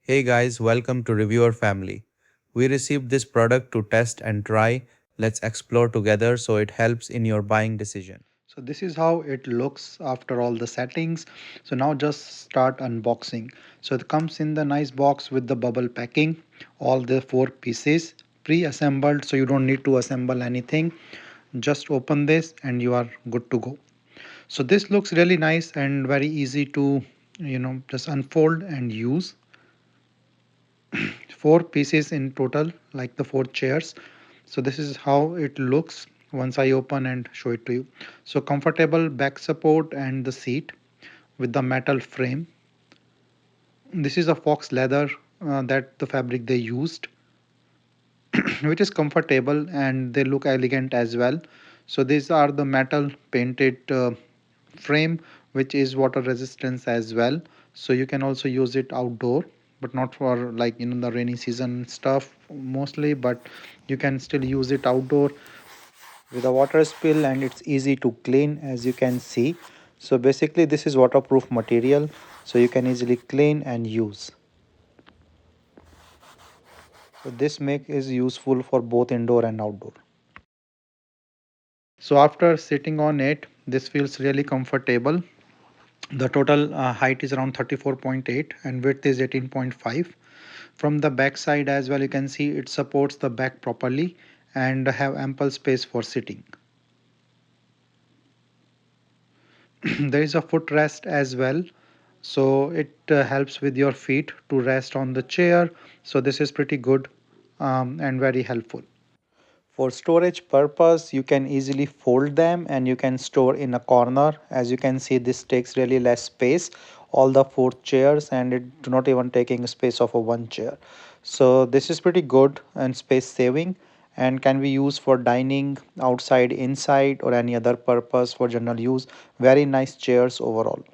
Hey guys, welcome to Reviewer Family. We received this product to test and try. Let's explore together so it helps in your buying decision. So this is how it looks after all the settings. So now just start unboxing. So it comes in the nice box with the bubble packing, all the four pieces pre-assembled, so you don't need to assemble anything. Just open this and you are good to go. So this looks really nice and very easy to just unfold and use. Four pieces in total, like the four chairs. So this is how it looks once I open and show it to you. So comfortable back support and the seat with the metal frame. This is a fox leather, that the fabric they used, which is comfortable and they look elegant as well. So these are the metal painted frame, which is water resistance as well. So you can also use it outdoor, but not for like the rainy season stuff mostly, but you can still use it outdoor with a water spill, and it's easy to clean as you can see. So basically this is waterproof material, so you can easily clean and use. So this make is useful for both indoor and outdoor. So after sitting on it, this feels really comfortable. The total height is around 34.8 and width is 18.5. From the back side as well, you can see it supports the back properly and have ample space for sitting. There is a footrest as well, so it helps with your feet to rest on the chair. So this is pretty good and very helpful. For storage purpose, you can easily fold them and you can store in a corner. As you can see, this takes really less space. All the four chairs and it do not even taking space of a one chair. So this is pretty good and space saving and can be used for dining outside, inside or any other purpose for general use. Very nice chairs overall.